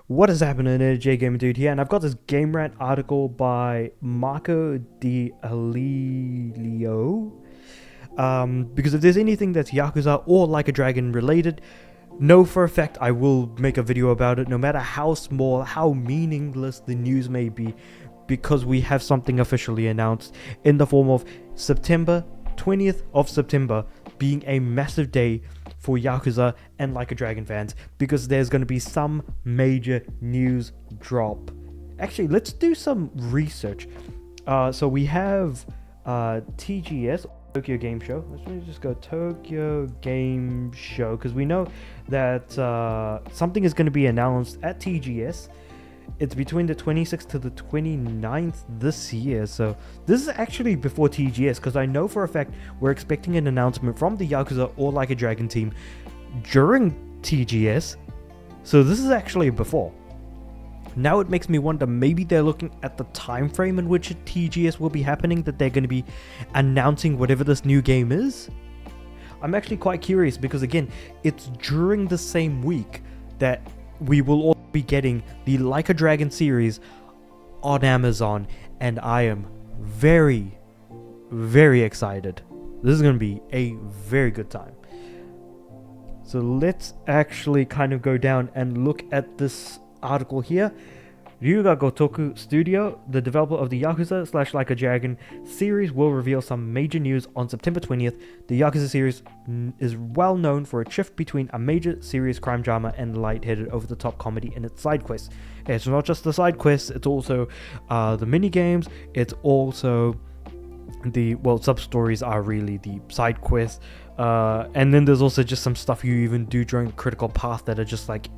What is happening there, J Gamer Dude here, and I've got this Game Rant article by Marco Di Alilio. Because if there's anything that's Yakuza or Like a Dragon related, know for a fact I will make a video about it, no matter how small, how meaningless the news may be, because we have something officially announced in the form of September 20th of September being a massive day for Yakuza and Like a Dragon fans, because there's going to be some major news drop. Actually, let's do some research. So we have TGS, Tokyo Game Show. Let's just go Tokyo Game Show, because we know that something is going to be announced at TGS. It's between the 26th to the 29th this year, so this is actually before TGS, because I know for a fact we're expecting an announcement from the Yakuza or Like a Dragon team during TGS, so this is actually before. Now it makes me wonder, maybe they're looking at the time frame in which TGS will be happening, that they're going to be announcing whatever this new game is. I'm actually quite curious, because again, it's during the same week that we will all be getting the Like a Dragon series on Amazon, and I am very, very excited. This is going to be a very good time. So let's actually kind of go down and look at this article here. Ryuga Gotoku Studio, the developer of the Yakuza / Like a Dragon series, will reveal some major news on September 20th. The Yakuza series is well known for its shift between a major serious crime drama and light-headed over-the-top comedy in its side quests. It's not just the side quests, it's also the mini-games, it's also the, well, sub-stories are really the side quests. And then there's also just some stuff you even do during Critical Path that are just like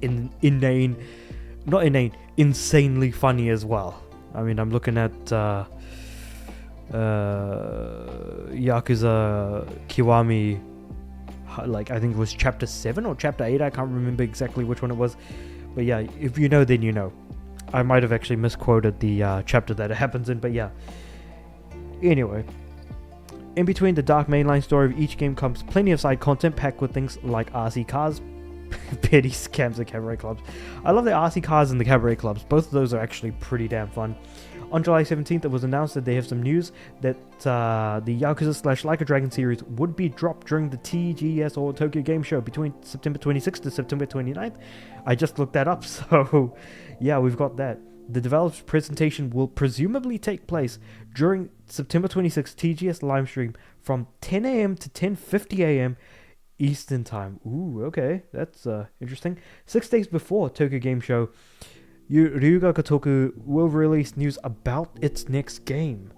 insanely funny as well. I mean, I'm looking at Yakuza Kiwami, like I think it was chapter 7 or chapter 8, I can't remember exactly which one it was, but yeah, if you know, then you know. I might have actually misquoted the chapter that it happens in, but yeah. Anyway, in between the dark mainline story of each game comes plenty of side content packed with things like RC cars, petty scams, and cabaret clubs. I love the RC cars and the cabaret clubs. Both of those are actually pretty damn fun. On July 17th, it was announced that they have some news that the Yakuza / Like a Dragon series would be dropped during the TGS or Tokyo Game Show between September 26th to September 29th. I just looked that up, so yeah, we've got that. The developer's presentation will presumably take place during September 26th TGS livestream from 10 a.m. to 10:50 a.m. Eastern Time. Ooh, okay, that's interesting. 6 days before Tokyo Game Show, Ryuga Gotoku will release news about its next game.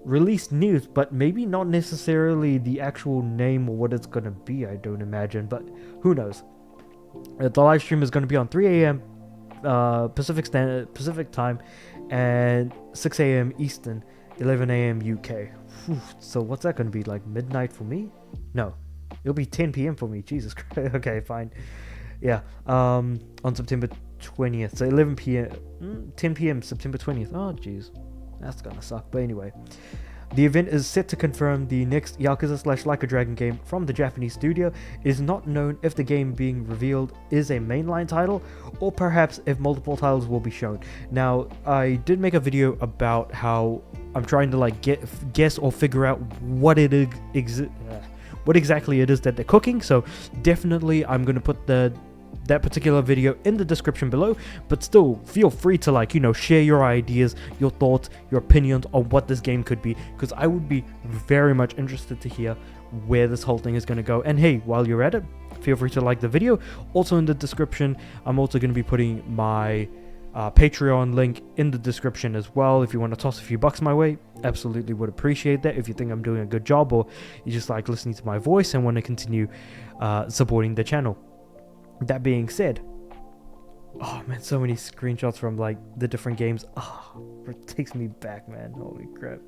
Release news, but maybe not necessarily the actual name or what it's going to be, I don't imagine, but who knows. The live stream is going to be on 3 a.m. Pacific Time and 6 a.m. Eastern, 11 a.m. UK. Whew, so what's that going to be, like midnight for me? No. It'll be 10 p.m. for me. Jesus Christ. Okay, fine. Yeah. On September 20th. So 11 p.m. 10 p.m. September 20th. Oh, jeez. That's gonna suck. But anyway. The event is set to confirm the next Yakuza / Like a Dragon game from the Japanese studio. It is not known if the game being revealed is a mainline title, or perhaps if multiple titles will be shown. Now, I did make a video about how I'm trying to like guess or figure out what it is. What exactly it is that they're cooking, so definitely I'm going to put that particular video in the description below, but still feel free to, like, you know, share your ideas, your thoughts, your opinions on what this game could be, because I would be very much interested to hear where this whole thing is going to go. And hey, while you're at it, feel free to like the video. Also in the description, I'm also going to be putting my Patreon link in the description as well. If you want to toss a few bucks my way, absolutely would appreciate that. If you think I'm doing a good job, or you just like listening to my voice and want to continue supporting the channel. That being said, oh man, so many screenshots from like the different games. Oh, it takes me back, man. Holy crap.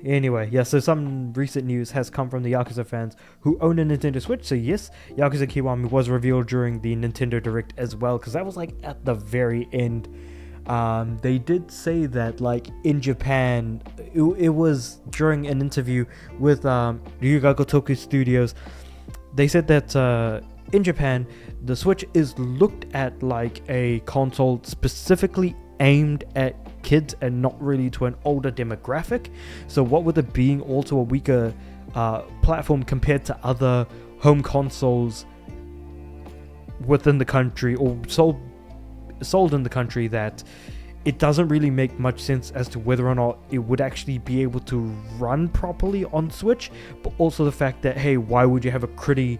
Anyway, yeah, so some recent news has come from the Yakuza fans who own a Nintendo Switch. So yes, Yakuza Kiwami was revealed during the Nintendo Direct as well, because that was like at the very end. They did say that like in Japan, it was during an interview with Ryuga Gotoku Studios. They said that in Japan, the Switch is looked at like a console specifically aimed at kids and not really to an older demographic. So what with it being also a weaker platform compared to other home consoles within the country, or sold in the country, that it doesn't really make much sense as to whether or not it would actually be able to run properly on Switch. But also the fact that, hey, why would you have a gritty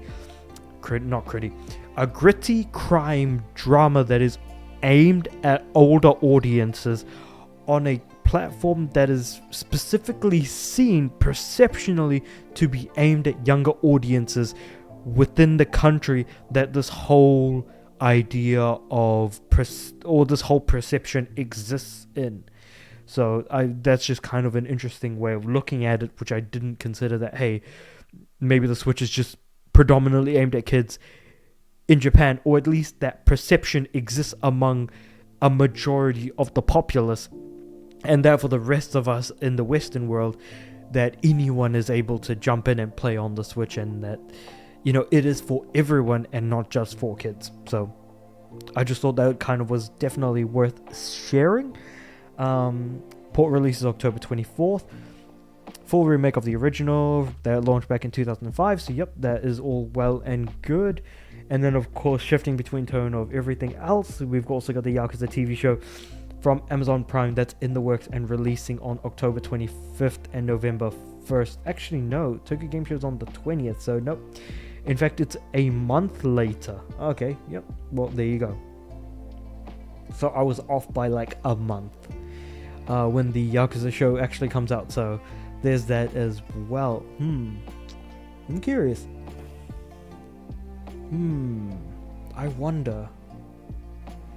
crime drama that is aimed at older audiences on a platform that is specifically seen perceptionally to be aimed at younger audiences within the country that this whole idea of this whole perception exists in. So that's just kind of an interesting way of looking at it, which I didn't consider, that hey, maybe the Switch is just predominantly aimed at kids in Japan, or at least that perception exists among a majority of the populace, and therefore the rest of us in the Western world, that anyone is able to jump in and play on the Switch, and that, you know, it is for everyone and not just for kids. So I just thought that kind of was definitely worth sharing. Port release is October 24th. Full remake of the original that launched back in 2005. So yep, that is all well and good. And then of course, shifting between tone of everything else, we've also got the Yakuza TV show from Amazon Prime that's in the works and releasing on October 25th and November 1st. Actually, no, Tokyo Game Show is on the 20th, so nope. In fact, it's a month later. Okay, yep, well, there you go. So I was off by like a month when the Yakuza show actually comes out, so there's that as well. I'm curious. I wonder,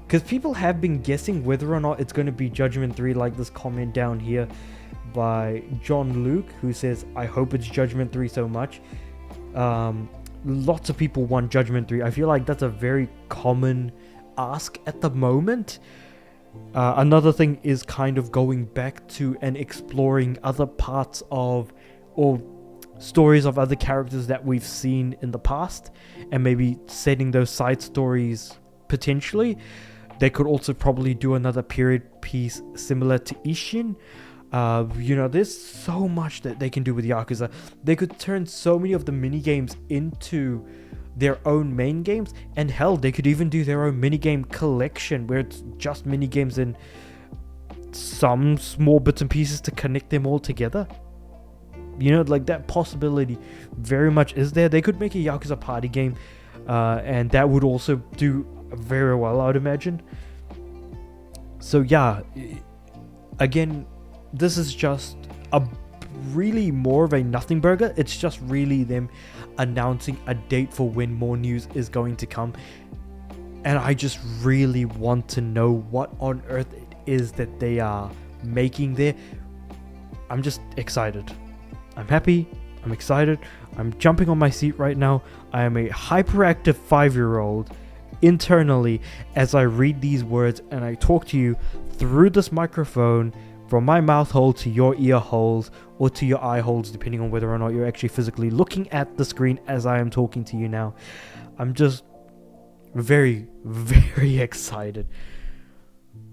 because people have been guessing whether or not it's going to be Judgment 3, like this comment down here by John Luke, who says, I hope it's Judgment 3 so much. Lots of people want Judgment 3. I feel like that's a very common ask at the moment. Another thing is kind of going back to and exploring other parts of, or stories of other characters that we've seen in the past, and maybe setting those side stories potentially. They could also probably do another period piece similar to Ishin. You know, there's so much that they can do with Yakuza. They could turn so many of the mini games into their own main games, and hell, they could even do their own minigame collection where it's just mini games and some small bits and pieces to connect them all together. You know, like that possibility very much is there. They could make a Yakuza party game, and that would also do very well, I would imagine. So yeah, again, this is just a really more of a nothing burger. It's just really them announcing a date for when more news is going to come, and I just really want to know what on earth it is that they are making there. I'm just excited. I'm happy. I'm excited. I'm jumping on my seat right now. I am a hyperactive 5-year-old internally as I read these words and I talk to you through this microphone, from my mouth hole to your ear holes or to your eye holes, depending on whether or not you're actually physically looking at the screen as I am talking to you now. I'm just very, very excited.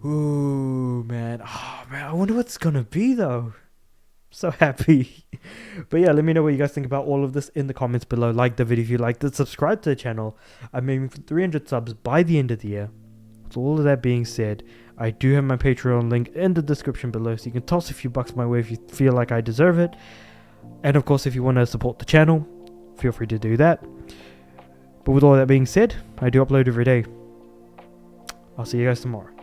Ooh, man. Oh, man. I wonder what it's going to be, though. So happy. But yeah, let me know what you guys think about all of this in the comments below. Like the video if you liked it. Subscribe to the channel. I'm aiming for 300 subs by the end of the year. With all of that being said, I do have my Patreon link in the description below, so you can toss a few bucks my way if you feel like I deserve it. And of course, if you want to support the channel, feel free to do that. But with all that being said, I do upload every day. I'll see you guys tomorrow.